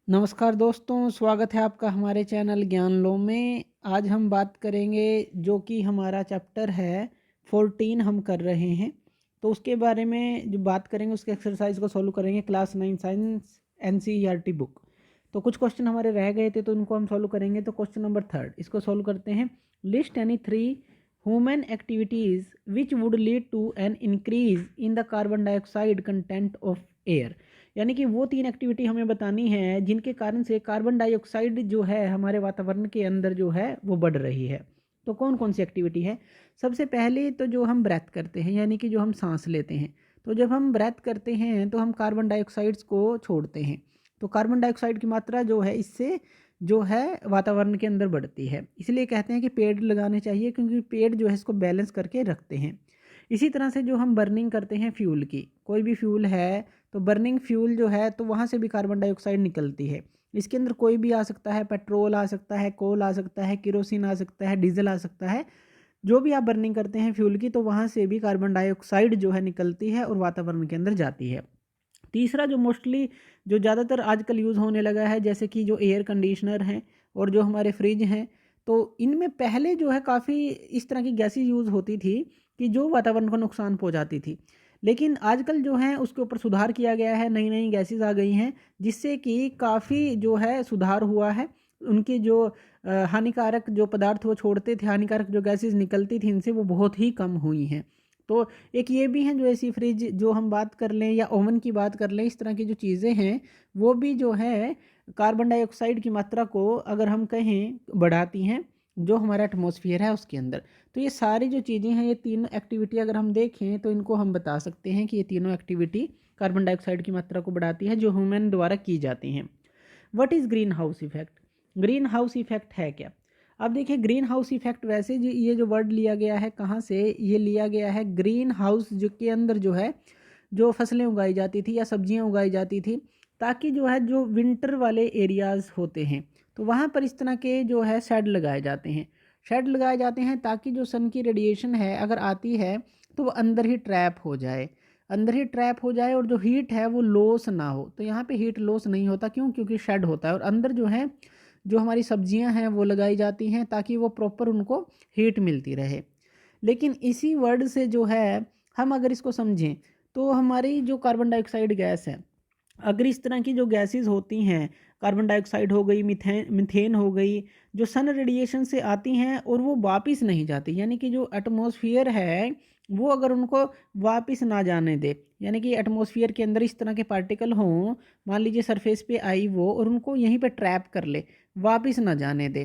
नमस्कार दोस्तों, स्वागत है आपका हमारे चैनल ज्ञान लो में। आज हम बात करेंगे जो कि हमारा चैप्टर है 14 हम कर रहे हैं। तो उसके बारे में जो बात करेंगे उसके एक्सरसाइज को सॉल्व करेंगे क्लास 9 साइंस एनसीईआरटी बुक। तो कुछ क्वेश्चन हमारे रह गए थे तो उनको हम सॉल्व करेंगे। तो क्वेश्चन नंबर 3 इसको सॉल्व करते हैं। List any 3 human activities which would lead to an increase in the carbon dioxide content of air. यानी कि वो 3 एक्टिविटी हमें बतानी है जिनके कारण से कार्बन डाइऑक्साइड जो है हमारे वातावरण के अंदर जो है वो बढ़ रही है। तो कौन कौन सी एक्टिविटी है? सबसे पहले तो जो हम ब्रेथ करते हैं यानी कि जो हम सांस लेते हैं। तो जब हम ब्रेथ करते हैं तो हम कार्बन डाइऑक्साइड्स को छोड़ते हैं। तो कार्बन डाइऑक्साइड की मात्रा जो है इससे जो है वातावरण के अंदर बढ़ती है। इसलिए कहते हैं कि पेड़ लगाने चाहिए क्योंकि पेड़ जो है इसको बैलेंस करके रखते हैं। इसी तरह से जो हम बर्निंग करते हैं फ्यूल की, कोई भी फ्यूल है तो बर्निंग फ्यूल जो है तो वहाँ से भी कार्बन डाइऑक्साइड निकलती है। इसके अंदर कोई भी आ सकता है, पेट्रोल आ सकता है, कोल आ सकता है, केरोसिन आ सकता है, डीजल आ सकता है। जो भी आप बर्निंग करते हैं फ्यूल की तो वहाँ से भी कार्बन डाइऑक्साइड जो है निकलती है और वातावरण के अंदर जाती है। तीसरा जो मोस्टली जो ज़्यादातर आजकल यूज़ होने लगा है जैसे कि जो एयर कंडीशनर हैं और जो हमारे फ्रिज हैं, तो इनमें पहले जो है काफ़ी इस तरह की गैसें यूज़ होती थी कि जो वातावरण को नुकसान पहुंचाती थी। लेकिन आजकल जो है उसके ऊपर सुधार किया गया है, नई नई गैसेस आ गई हैं जिससे कि काफ़ी जो है सुधार हुआ है। उनकी जो हानिकारक जो पदार्थ वो छोड़ते थे, हानिकारक जो गैसेस निकलती थी इनसे वो बहुत ही कम हुई हैं। तो एक ये भी हैं जो ऐसी फ्रिज जो हम बात कर लें या ओवन की बात कर लें, इस तरह की जो चीज़ें हैं वो भी जो है कार्बन डाइऑक्साइड की मात्रा को अगर हम कहें बढ़ाती हैं जो हमारा एटमॉस्फेयर है उसके अंदर। तो ये सारी जो चीज़ें हैं, ये तीनों एक्टिविटी अगर हम देखें तो इनको हम बता सकते हैं कि ये तीनों एक्टिविटी कार्बन डाइऑक्साइड की मात्रा को बढ़ाती है जो ह्यूमन द्वारा की जाती हैं। What is green house effect? Green house effect है क्या? अब देखिए ग्रीन हाउस इफेक्ट वैसे जो ये जो वर्ड लिया गया है कहाँ से, ये लिया गया है ग्रीन हाउस जो के अंदर जो है जो फसलें उगाई जाती थी या सब्जियां उगाई जाती थी ताकि जो है जो विंटर वाले एरियाज़ होते हैं तो वहाँ पर इस तरह के जो है शेड लगाए जाते हैं। शेड लगाए जाते हैं ताकि जो सन की रेडिएशन है अगर आती है तो वो अंदर ही ट्रैप हो जाए, अंदर ही ट्रैप हो जाए और जो हीट है वो लॉस ना हो। तो यहाँ पे हीट लॉस नहीं होता, क्यों? क्योंकि शेड होता है और अंदर जो है जो हमारी सब्जियां हैं वो लगाई जाती हैं ताकि वो प्रॉपर उनको हीट मिलती रहे। लेकिन इसी वर्ड से जो है हम अगर इसको समझें तो हमारी जो कार्बन डाइऑक्साइड गैस है, अगर इस तरह की जो गैसेस होती हैं, कार्बन डाइऑक्साइड हो गई, मीथेन हो गई, जो सन रेडिएशन से आती हैं और वो वापस नहीं जाती, यानी कि जो एटमॉस्फेयर है वो अगर उनको वापस ना जाने दे, यानी कि एटमॉस्फेयर के अंदर इस तरह के पार्टिकल हों, मान लीजिए सरफेस पे आई वो और उनको यहीं पे ट्रैप कर ले, वापस ना जाने दे,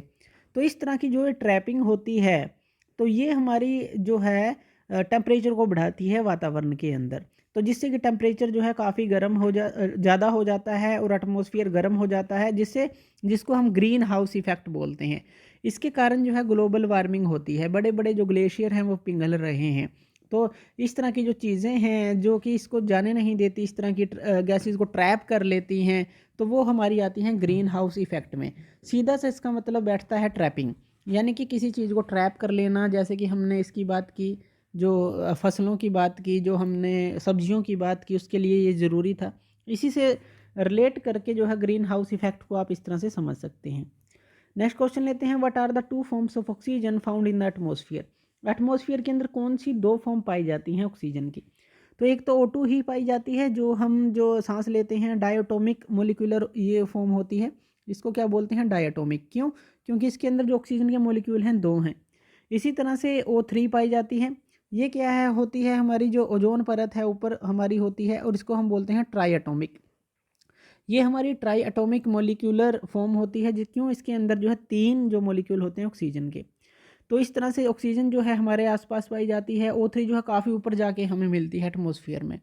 तो इस तरह की जो ट्रैपिंग होती है तो ये हमारी जो है टेम्परेचर को बढ़ाती है वातावरण के अंदर। तो जिससे कि टेम्परेचर जो है काफ़ी गर्म हो ज़्यादा हो जाता है और एटमॉस्फेयर गर्म हो जाता है, जिससे जिसको हम ग्रीन हाउस इफेक्ट बोलते हैं। इसके कारण जो है ग्लोबल वार्मिंग होती है, बड़े बड़े जो ग्लेशियर हैं वो पिघल रहे हैं। तो इस तरह की जो चीज़ें हैं जो कि इसको जाने नहीं देती, इस तरह की गैसेस को ट्रैप कर लेती हैं, तो वो हमारी आती हैं ग्रीन हाउस इफेक्ट में। सीधा से इसका मतलब बैठता है ट्रैपिंग, यानी कि किसी चीज़ को ट्रैप कर लेना। जैसे कि हमने इसकी बात की, जो फसलों की बात की, जो हमने सब्जियों की बात की, उसके लिए ये ज़रूरी था। इसी से रिलेट करके जो है ग्रीन हाउस इफेक्ट को आप इस तरह से समझ सकते हैं। नेक्स्ट क्वेश्चन लेते हैं। What are the two forms of oxygen found in the atmosphere? Atmosphere के अंदर कौन सी दो फॉर्म पाई जाती हैं ऑक्सीजन की? तो एक तो O2 ही पाई जाती है जो हम जो सांस लेते हैं, डायटोमिक मोलिकुलर ये फॉर्म होती है। इसको क्या बोलते हैं? डायटोमिक। क्यों? क्योंकि इसके अंदर जो ऑक्सीजन के मोलिक्यूल हैं दो हैं। इसी तरह से O3 पाई जाती है। ये क्या है? होती है हमारी जो ओजोन परत है ऊपर हमारी होती है और इसको हम बोलते हैं ट्राई एटोमिक। ये हमारी ट्राई एटोमिक मोलिक्यूलर फॉर्म होती है क्यों? इसके अंदर जो है तीन जो मोलिक्यूल होते हैं ऑक्सीजन के। तो इस तरह से ऑक्सीजन जो है हमारे आसपास पाई जाती है। O3 जो है काफ़ी ऊपर जाके हमें मिलती है एटमॉस्फेयर में।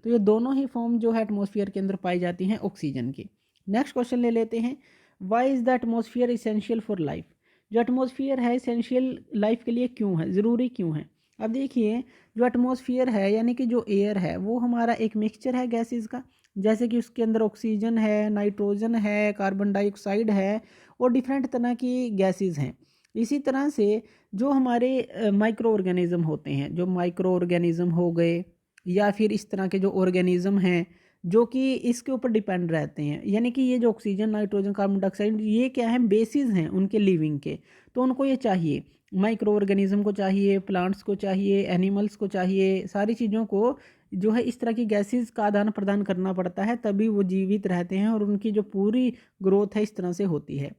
तो ये दोनों ही फॉर्म जो है एटमॉस्फेयर के अंदर पाई जाती हैं ऑक्सीजन की। नेक्स्ट क्वेश्चन ले लेते हैं। Why is the atmosphere essential for life? जो एटमॉस्फेयर है इसेंशियल लाइफ के लिए क्यों है, ज़रूरी क्यों है? अब देखिए जो एटमॉस्फेयर है यानी कि जो एयर है वो हमारा एक मिक्सचर है गैसेस का। जैसे कि उसके अंदर ऑक्सीजन है, नाइट्रोजन है, कार्बन डाइऑक्साइड है और डिफरेंट तरह की गैसेस हैं। इसी तरह से जो हमारे माइक्रो ऑर्गेनिज्म होते हैं, जो माइक्रो ऑर्गेनिज्म हो गए या फिर इस तरह के जो ऑर्गेनिज्म हैं जो कि इसके ऊपर डिपेंड रहते हैं। यानी कि ये जो ऑक्सीजन, नाइट्रोजन, कार्बन डाइऑक्साइड, ये क्या है, बेसिस हैं उनके लिविंग के। तो उनको ये चाहिए, माइक्रो ऑर्गेनिज्म को चाहिए, प्लांट्स को चाहिए, एनिमल्स को चाहिए, सारी चीज़ों को जो है इस तरह की गैसेस का आदान प्रदान करना पड़ता है, तभी वो जीवित रहते हैं और उनकी जो पूरी ग्रोथ है इस तरह से होती है।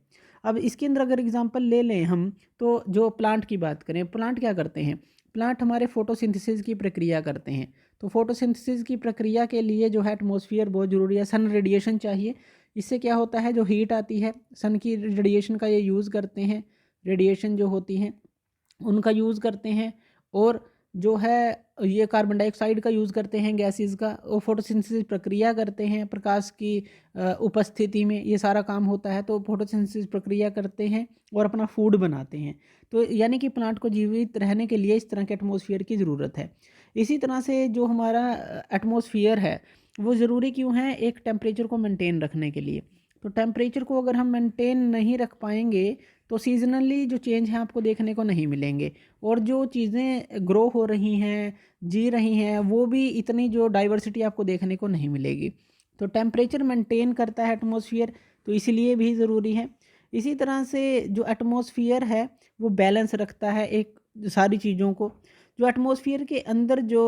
अब इसके अंदर अगर एग्जांपल ले लें हम, तो जो प्लांट की बात करें, प्लांट क्या करते हैं, प्लांट हमारे फोटोसिंथेसिस की प्रक्रिया करते हैं। तो फोटोसिंथेसिस की प्रक्रिया के लिए जो है एटमॉस्फेयर बहुत ज़रूरी है, सन रेडिएशन चाहिए। इससे क्या होता है, जो हीट आती है सन की रेडिएशन का ये यूज़ करते हैं, रेडिएशन जो होती हैं उनका यूज़ करते हैं। और जो है ये कार्बन डाइऑक्साइड का यूज़ करते हैं, गैसेस का, और फोटोसिंथेसिस प्रक्रिया करते हैं प्रकाश की उपस्थिति में, ये सारा काम होता है। तो फोटोसिंथेसिस प्रक्रिया करते हैं और अपना फूड बनाते हैं। तो यानी कि प्लांट को जीवित रहने के लिए इस तरह के एटमॉस्फेयर की ज़रूरत है। इसी तरह से जो हमारा एटमॉस्फेयर है वो ज़रूरी क्यों है, एक टेम्परेचर को मेंटेन रखने के लिए। तो टेम्परेचर को अगर हम मेंटेन नहीं रख पाएंगे तो सीजनली जो चेंज हैं आपको देखने को नहीं मिलेंगे, और जो चीज़ें ग्रो हो रही हैं, जी रही हैं, वो भी इतनी जो डाइवर्सिटी आपको देखने को नहीं मिलेगी। तो टेम्परेचर मेंटेन करता है एटमॉस्फेयर, तो इसलिए भी ज़रूरी है। इसी तरह से जो एटमॉस्फेयर है वो बैलेंस रखता है एक सारी चीज़ों को। जो एटमॉस्फेयर के अंदर जो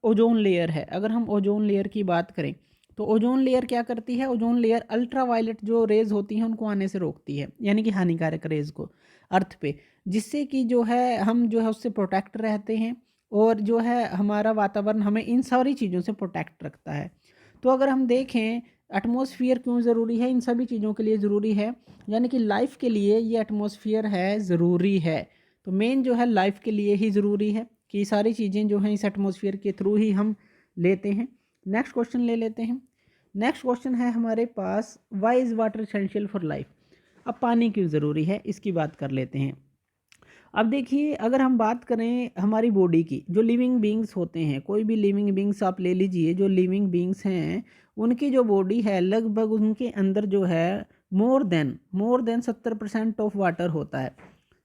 ओजोन लेयर है, अगर हम ओजोन लेयर की बात करें तो ओजोन लेयर क्या करती है, ओजोन लेयर अल्ट्रा वायलेट जो रेज होती हैं उनको आने से रोकती है, यानी कि हानिकारक रेज को अर्थ पे, जिससे कि जो है हम जो है उससे प्रोटेक्ट रहते हैं, और जो है हमारा वातावरण हमें इन सारी चीज़ों से प्रोटेक्ट रखता है। तो अगर हम देखें एटमॉस्फेयर क्यों ज़रूरी है, इन सभी चीज़ों के लिए ज़रूरी है, यानी कि लाइफ के लिए ये एटमॉस्फेयर है ज़रूरी है। तो मेन जो है लाइफ के लिए ही ज़रूरी है कि सारी चीज़ें जो हैं इस एटमॉस्फेयर के थ्रू ही हम लेते हैं। नेक्स्ट क्वेश्चन ले लेते हैं। नेक्स्ट क्वेश्चन है हमारे पास, why is water essential for life. अब पानी क्यों ज़रूरी है इसकी बात कर लेते हैं। अब देखिए, अगर हम बात करें हमारी बॉडी की, जो लिविंग बींग्स होते हैं, कोई भी लिविंग बींग्स आप ले लीजिए, जो लिविंग बींग्स हैं उनकी जो बॉडी है लगभग उनके अंदर जो है मोर देन 70% ऑफ वाटर होता है।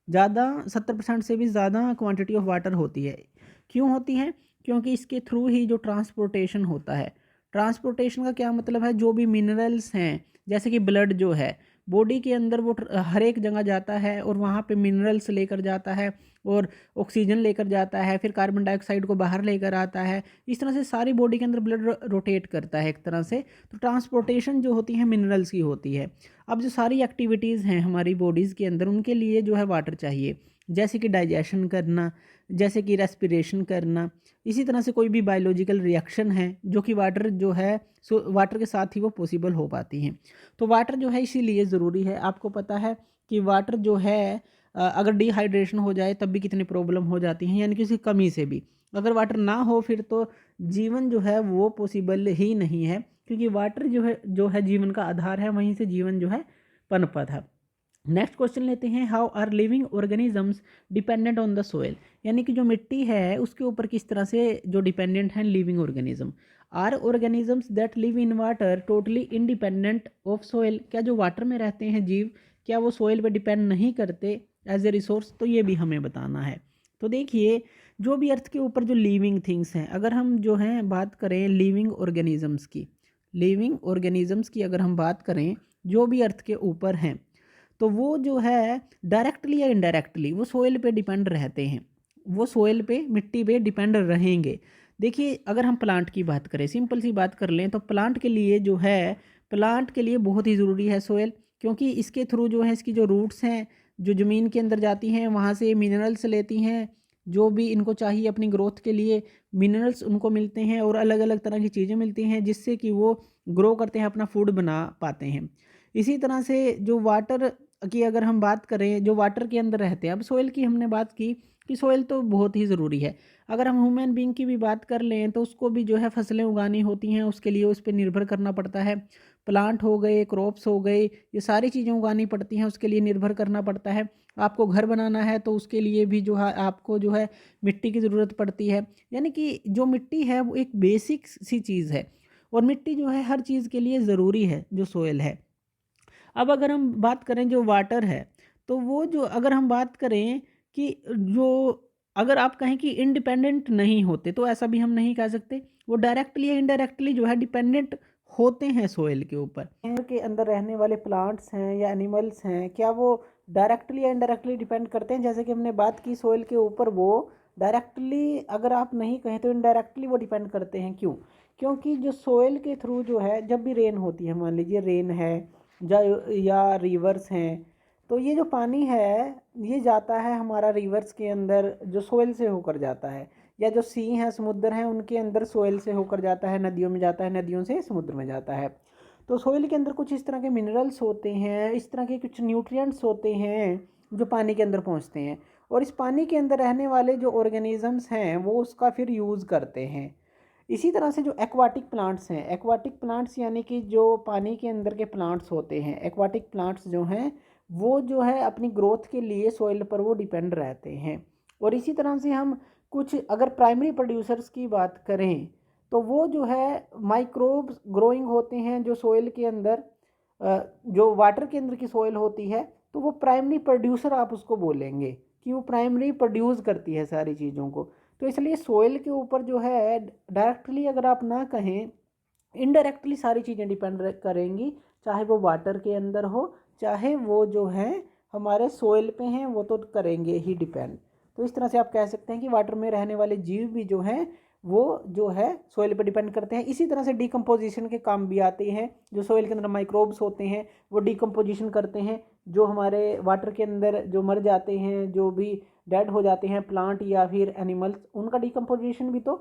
ज़्यादा 70% से भी ज़्यादा क्वांटिटी ऑफ वाटर होती है। क्यों होती है, क्योंकि इसके थ्रू ही जो ट्रांसपोर्टेशन होता है। ट्रांसपोर्टेशन का क्या मतलब है, जो भी मिनरल्स हैं जैसे कि ब्लड जो है बॉडी के अंदर वो हर एक जगह जाता है और वहाँ पे मिनरल्स लेकर जाता है और ऑक्सीजन लेकर जाता है, फिर कार्बन डाइऑक्साइड को बाहर लेकर आता है। इस तरह से सारी बॉडी के अंदर ब्लड रोटेट करता है एक तरह से। तो ट्रांसपोर्टेशन जो होती है मिनरल्स की होती है। अब जो सारी एक्टिविटीज़ हैं हमारी बॉडीज़ के अंदर उनके लिए जो है वाटर चाहिए, जैसे कि डाइजेशन करना, जैसे कि रेस्पिरेशन करना। इसी तरह से कोई भी बायोलॉजिकल रिएक्शन है जो कि वाटर जो है वाटर के साथ ही वो पॉसिबल हो पाती हैं। तो वाटर जो है इसीलिए ज़रूरी है। आपको पता है कि वाटर जो है अगर डिहाइड्रेशन हो जाए तब भी कितनी प्रॉब्लम हो जाती हैं, यानी कि उसकी कमी से भी। अगर वाटर ना हो फिर तो जीवन जो है वो पॉसिबल ही नहीं है, क्योंकि वाटर जो है जीवन का आधार है, वहीं से जीवन जो है पनपा था। नेक्स्ट क्वेश्चन लेते हैं, how are living organisms dependent on the soil. यानी कि जो मिट्टी है उसके ऊपर किस तरह से जो डिपेंडेंट हैं living organism. Are organisms that live in water totally independent of soil. क्या जो वाटर में रहते हैं जीव, क्या वो सोइल पे डिपेंड नहीं करते एज ए रिसोर्स, तो ये भी हमें बताना है। तो देखिए, जो भी अर्थ के ऊपर जो लिविंग थिंग्स हैं, अगर हम जो हैं बात करें लिविंग ऑर्गेनिजम्स की, अगर हम बात करें जो भी अर्थ के ऊपर हैं, तो वो जो है डायरेक्टली या इनडायरेक्टली वो सोइल पे डिपेंड रहते हैं, वो सोइल पे, मिट्टी पे डिपेंड रहेंगे। देखिए, अगर हम प्लांट की बात करें, सिंपल सी बात कर लें, तो प्लांट के लिए जो है, प्लांट के लिए बहुत ही ज़रूरी है सोइल, क्योंकि इसके थ्रू जो है इसकी जो रूट्स हैं जो ज़मीन के अंदर जाती हैं वहाँ से मिनरल्स लेती हैं, जो भी इनको चाहिए अपनी ग्रोथ के लिए मिनरल्स उनको मिलते हैं, और अलग अलग तरह की चीज़ें मिलती हैं जिससे कि वो ग्रो करते हैं, अपना फूड बना पाते हैं। इसी तरह से जो वाटर की अगर हम बात करें, जो वाटर के अंदर रहते हैं, अब सोइल की हमने बात की कि सोइल तो बहुत ही ज़रूरी है। अगर हम ह्यूमन बीइंग की भी बात कर लें तो उसको भी जो है फसलें उगानी होती हैं, उसके लिए उस पर निर्भर करना पड़ता है। प्लांट हो गए, क्रॉप्स हो गए, ये सारी चीज़ें उगानी पड़ती हैं, उसके लिए निर्भर करना पड़ता है। आपको घर बनाना है तो उसके लिए भी जो है आपको जो है मिट्टी की ज़रूरत पड़ती है। यानी कि जो मिट्टी है वो एक बेसिक सी चीज़ है, और मिट्टी जो है हर चीज़ के लिए ज़रूरी है जो सोइल है। अब अगर हम बात करें जो वाटर है, तो वो जो अगर हम बात करें कि जो, अगर आप कहें कि इंडिपेंडेंट नहीं होते तो ऐसा भी हम नहीं कह सकते, वो डायरेक्टली या इनडायरेक्टली जो है डिपेंडेंट होते हैं सोइल के ऊपर। के अंदर रहने वाले प्लांट्स हैं या एनिमल्स हैं, क्या वो डायरेक्टली या इनडायरेक्टली डिपेंड करते हैं? जैसे कि हमने बात की सोइल के ऊपर, वो डायरेक्टली अगर आप नहीं कहें तो इनडायरेक्टली वो डिपेंड करते हैं। क्यों? क्योंकि जो सोइल के थ्रू जो है, जब भी रेन होती है, मान लीजिए रेन है या रिवर्स हैं, तो ये जो पानी है ये जाता है हमारा रिवर्स के अंदर, जो सोइल से होकर जाता है, या जो सी हैं, समुद्र हैं, उनके अंदर सोइल से होकर जाता है, नदियों में जाता है, नदियों से समुद्र में जाता है। तो सोइल के अंदर कुछ इस तरह के मिनरल्स होते हैं, इस तरह के कुछ न्यूट्रिएंट्स होते हैं जो पानी के अंदर पहुंचते हैं, और इस पानी के अंदर रहने वाले जो ऑर्गेनिजम्स हैं वो उसका फिर यूज़ करते हैं। इसी तरह से जो एक्वाटिक प्लांट्स हैं, एक्वाटिक प्लांट्स यानी कि जो पानी के अंदर के प्लांट्स होते हैं, एक्वाटिक प्लांट्स जो हैं वो जो है अपनी ग्रोथ के लिए सॉइल पर वो डिपेंड रहते हैं। और इसी तरह से हम कुछ अगर प्राइमरी प्रोड्यूसर्स की बात करें तो वो जो है माइक्रोब्स ग्रोइंग होते हैं जो सॉइल के अंदर, जो वाटर के अंदर की सॉइल होती है, तो वो प्राइमरी प्रोड्यूसर आप उसको बोलेंगे कि वो प्राइमरी प्रोड्यूस करती है सारी चीज़ों को। तो इसलिए सोइल के ऊपर जो है डायरेक्टली अगर आप ना कहें, इनडायरेक्टली सारी चीज़ें डिपेंड करेंगी, चाहे वो वाटर के अंदर हो, चाहे वो जो है हमारे सोइल पे हैं, वो तो करेंगे ही डिपेंड। तो इस तरह से आप कह सकते हैं कि वाटर में रहने वाले जीव भी जो हैं वो जो है सोइल पे डिपेंड करते हैं। इसी तरह से डिकम्पोजिशन के काम भी आते हैं, जो सोइल के अंदर माइक्रोब्स होते हैं वो डिकम्पोजिशन करते हैं, जो हमारे वाटर के अंदर जो मर जाते हैं, जो भी डेड हो जाते हैं प्लांट या फिर एनिमल्स, उनका डिकम्पोजिशन भी तो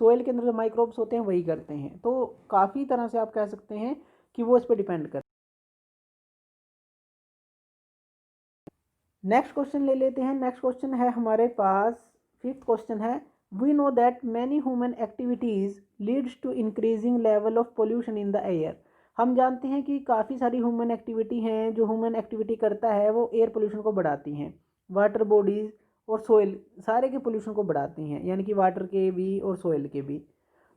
सोइल के अंदर जो माइक्रोब्स होते हैं वही करते हैं। तो काफ़ी तरह से आप कह सकते हैं कि वो इस पर डिपेंड करते हैं। नेक्स्ट क्वेश्चन ले लेते हैं। नेक्स्ट क्वेश्चन है हमारे पास, फिफ्थ क्वेश्चन है, we know that many human activities leads to increasing level of pollution in the air. हम जानते हैं कि काफ़ी सारी ह्यूमन एक्टिविटी हैं, जो ह्यूमन एक्टिविटी करता है वो एयर पोल्यूशन को बढ़ाती हैं। वाटर बॉडीज़ और सोइल सारे के पोल्यूशन को बढ़ाती हैं, यानी कि वाटर के भी और सोइल के भी।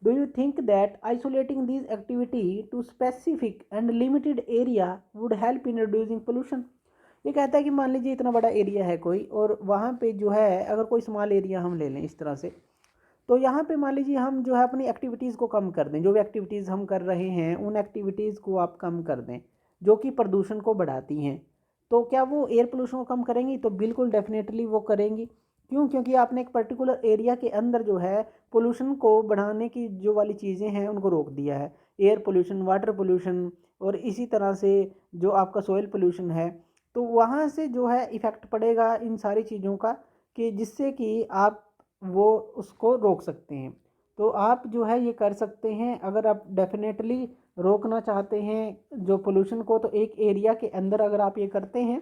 Do you think that isolating this activity to specific and limited area would help in reducing pollution? ये कहता है कि मान लीजिए इतना बड़ा एरिया है कोई, और वहाँ पे जो है अगर कोई स्मॉल एरिया हम ले लें इस तरह से, तो यहाँ पे मान लीजिए हम जो है अपनी एक्टिविटीज़ को कम कर दें, जो भी एक्टिविटीज़ हम कर रहे हैं उन एक्टिविटीज़ को आप कम कर दें जो कि प्रदूषण को बढ़ाती हैं, तो क्या वो एयर पोल्यूशन को कम करेंगी? तो बिल्कुल डेफिनेटली वो करेंगी। क्यों? क्योंकि आपने एक पर्टिकुलर एरिया के अंदर जो है पोल्यूशन को बढ़ाने की जो वाली चीज़ें हैं उनको रोक दिया है, एयर पोल्यूशन, वाटर पोल्यूशन, और इसी तरह से जो आपका सॉइल पोल्यूशन है, तो वहाँ से जो है इफ़ेक्ट पड़ेगा इन सारी चीज़ों का, कि जिससे कि आप वो उसको रोक सकते हैं। तो आप जो है ये कर सकते हैं, अगर आप डेफिनेटली रोकना चाहते हैं जो पोल्यूशन को, तो एक एरिया के अंदर अगर आप ये करते हैं,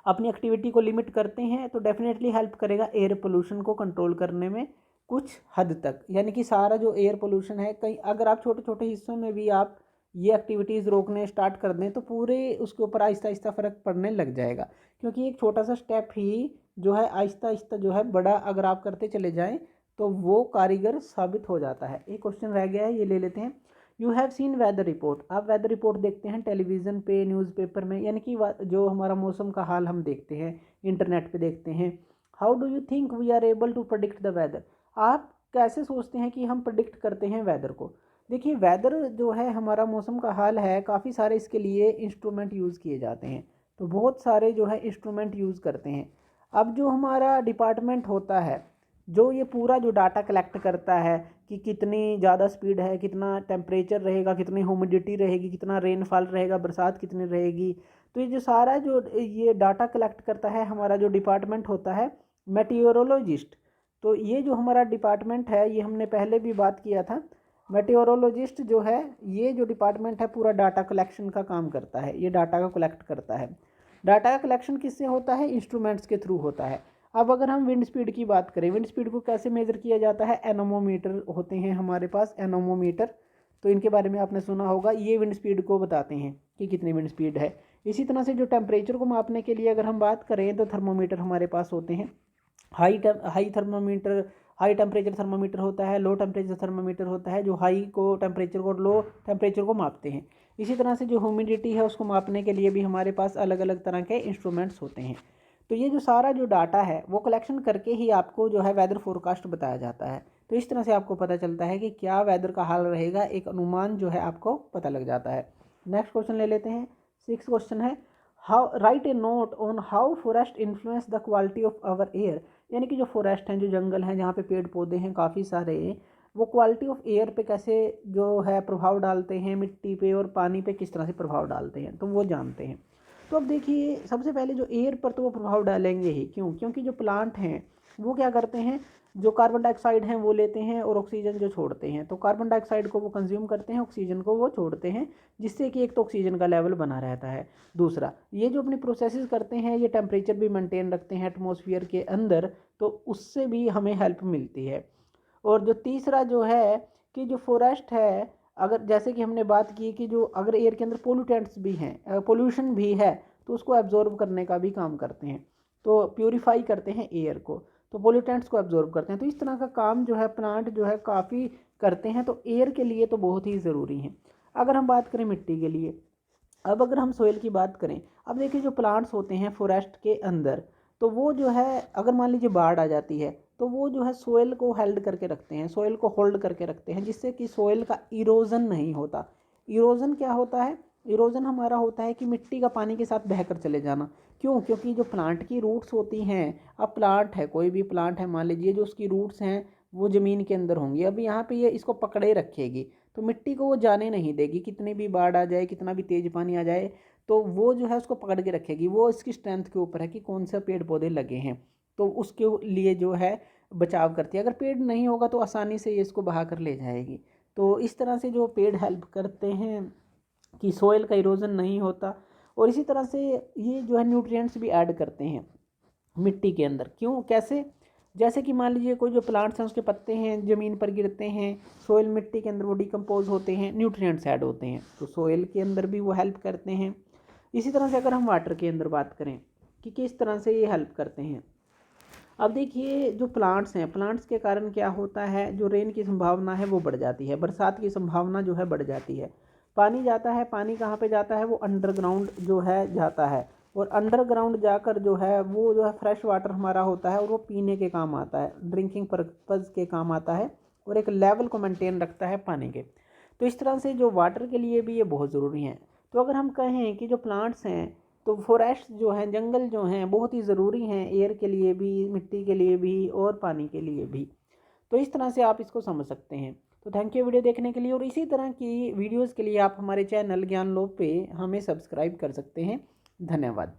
अपनी एक्टिविटी को लिमिट करते हैं, तो डेफिनेटली हेल्प करेगा एयर पोल्यूशन को कंट्रोल करने में कुछ हद तक। यानी कि सारा जो एयर पोल्यूशन है, कहीं अगर आप छोटे छोटे हिस्सों में भी आप ये एक्टिविटीज़ रोकने स्टार्ट कर दें तो पूरे उसके ऊपर आहिस्ता आहिस्ता फ़र्क पड़ने लग जाएगा। क्योंकि एक छोटा सा स्टेप ही जो है आहिस्ता आहिस्ता जो है बड़ा अगर आप करते चले जाएँ तो वो कारीगर साबित हो जाता है। एक क्वेश्चन रह गया है, ये ले लेते हैं। You have seen weather report. आप वेदर रिपोर्ट देखते हैं टेलीविज़न पे, न्यूज़पेपर में, यानी कि जो हमारा मौसम का हाल हम देखते हैं, इंटरनेट पे देखते हैं। How do you think we are able to predict the weather? आप कैसे सोचते हैं कि हम प्रेडिक्ट करते हैं वेदर को? देखिए, वेदर जो है हमारा मौसम का हाल है, काफ़ी सारे इसके लिए इंस्ट्रूमेंट यूज़ किए जाते हैं, तो बहुत सारे जो है इंस्ट्रूमेंट यूज़ करते हैं। अब जो हमारा डिपार्टमेंट होता है जो ये पूरा जो डाटा कलेक्ट करता है कि कितनी ज़्यादा स्पीड है, कितना टेम्परेचर रहेगा, कितनी ह्यूमिडिटी रहेगी, कितना रेनफॉल रहेगा, बरसात कितनी रहेगी, तो ये जो सारा जो ये डाटा कलेक्ट करता है हमारा जो डिपार्टमेंट होता है मेटीओरोलॉजिस्ट। तो ये जो हमारा डिपार्टमेंट है, ये हमने पहले भी बात किया था, मेटीओरोलॉजिस्ट जो है ये जो डिपार्टमेंट है पूरा डाटा कलेक्शन का काम करता है, ये डाटा को कलेक्ट करता है। डाटा का कलेक्शन किससे होता है? इंस्ट्रूमेंट्स के थ्रू होता है। अब अगर हम विंड स्पीड की बात करें, विंड स्पीड को कैसे मेज़र किया जाता है? एनोमोमीटर होते हैं हमारे पास, एनोमोमीटर, तो इनके बारे में आपने सुना होगा। ये विंड स्पीड को बताते हैं कि कितनी विंड स्पीड है। इसी तरह से जो टेम्परेचर को मापने के लिए अगर हम बात करें तो थर्मोमीटर हमारे पास होते हैं। High thermometer, high temperature thermometer होता है, लो टेम्परेचर थर्मोमीटर होता है, जो हाई को टेम्परेचर को और लो टेम्परेचर को मापते हैं। इसी तरह से जो ह्यूमिडिटी है उसको मापने के लिए भी हमारे पास अलग अलग तरह के इंस्ट्रूमेंट्स होते हैं। तो ये जो सारा जो डाटा है वो कलेक्शन करके ही आपको जो है वेदर फोरकास्ट बताया जाता है। तो इस तरह से आपको पता चलता है कि क्या वेदर का हाल रहेगा, एक अनुमान जो है आपको पता लग जाता है। नेक्स्ट क्वेश्चन ले लेते हैं। 6 क्वेश्चन है, how write a note on how forest influence the quality of our air. यानी कि जो फॉरेस्ट हैं, जो जंगल हैं, जहाँ पे पेड़ पौधे हैं काफ़ी सारे, वो क्वालिटी ऑफ एयर पे कैसे जो है प्रभाव डालते हैं, मिट्टी पे और पानी पे किस तरह से प्रभाव डालते हैं, तो वो जानते हैं। तो अब देखिए, सबसे पहले जो एयर पर तो वो प्रभाव डालेंगे ही, क्यों? क्योंकि जो प्लांट हैं वो क्या करते हैं, जो कार्बन डाइऑक्साइड हैं वो लेते हैं और ऑक्सीजन जो छोड़ते हैं। तो कार्बन डाइऑक्साइड को वो कंज्यूम करते हैं, ऑक्सीजन को वो छोड़ते हैं, जिससे कि एक तो ऑक्सीजन का लेवल बना रहता है। दूसरा, ये जो अपनी प्रोसेसेस करते हैं, ये टेम्परेचर भी मेंटेन रखते हैं एटमॉस्फेयर के अंदर, तो उससे भी हमें हेल्प मिलती है। और जो तीसरा जो है कि जो फॉरेस्ट है, अगर जैसे कि हमने बात की कि जो अगर एयर के अंदर पोल्यूटेंट्स भी हैं, पोल्यूशन भी है, तो उसको एब्जॉर्ब करने का भी काम करते हैं, तो प्योरीफाई करते हैं एयर को, तो पोल्यूटेंट्स को एब्जॉर्ब करते हैं। तो इस तरह का काम जो है प्लांट जो है काफ़ी करते हैं, तो एयर के लिए तो बहुत ही ज़रूरी है। अगर हम बात करें मिट्टी के लिए, अब अगर हम सोइल की बात करें, अब देखिए जो प्लांट्स होते हैं फॉरेस्ट के अंदर, तो वो जो है अगर मान लीजिए बाढ़ आ जाती है, तो वो जो है सोइल को हेल्ड करके रखते हैं, सोइल को होल्ड करके रखते हैं, जिससे कि सोइल का इरोजन नहीं होता। इरोजन क्या होता है? इरोजन हमारा होता है कि मिट्टी का पानी के साथ बहकर चले जाना। क्यों? क्योंकि जो प्लांट की रूट्स होती हैं, अब प्लांट है, कोई भी प्लांट है, मान लीजिए जो उसकी रूट्स हैं वो ज़मीन के अंदर होंगी, अभी यहाँ पे ये इसको पकड़े रखेगी, तो मिट्टी को वो जाने नहीं देगी, कितनी भी बाढ़ आ जाए, कितना भी तेज़ पानी आ जाए, तो वो जो है उसको पकड़ के रखेगी। वो इसकी स्ट्रेंथ के ऊपर है कि कौन सा पेड़ पौधे लगे हैं, तो उसके लिए जो है बचाव करती है। अगर पेड़ नहीं होगा तो आसानी से ये इसको बहा कर ले जाएगी। तो इस तरह से जो पेड़ हेल्प करते हैं कि सोइल का इरोजन नहीं होता। और इसी तरह से ये जो है न्यूट्रिएंट्स भी ऐड करते हैं मिट्टी के अंदर। क्यों? कैसे? जैसे कि मान लीजिए कोई जो प्लांट्स हैं उसके पत्ते हैं ज़मीन पर गिरते हैं, सोइल मिट्टी के अंदर वो डिकम्पोज होते हैं, न्यूट्रिएंट्स ऐड होते हैं, तो सोइल के अंदर भी वो हेल्प करते हैं। इसी तरह से अगर हम वाटर के अंदर बात करें कि किस तरह से ये हेल्प करते हैं, अब देखिए जो प्लांट्स हैं, प्लांट्स के कारण क्या होता है, जो रेन की संभावना है वो बढ़ जाती है, बरसात की संभावना जो है बढ़ जाती है। पानी जाता है, पानी कहाँ पे जाता है? वो अंडरग्राउंड जो है जाता है, और अंडरग्राउंड जाकर जो है वो जो है फ्रेश वाटर हमारा होता है, और वो पीने के काम आता है, ड्रिंकिंग पर्पज़ के काम आता है, और एक लेवल को मेंटेन रखता है पानी के। तो इस तरह से जो वाटर के लिए भी ये बहुत ज़रूरी है। तो अगर हम कहें कि जो प्लांट्स हैं, तो फॉरेस्ट जो हैं, जंगल जो हैं, बहुत ही ज़रूरी हैं एयर के लिए भी, मिट्टी के लिए भी और पानी के लिए भी। तो इस तरह से आप इसको समझ सकते हैं। तो थैंक यू वीडियो देखने के लिए, और इसी तरह की वीडियोज़ के लिए आप हमारे चैनल ज्ञान लोप पे हमें सब्सक्राइब कर सकते हैं। धन्यवाद।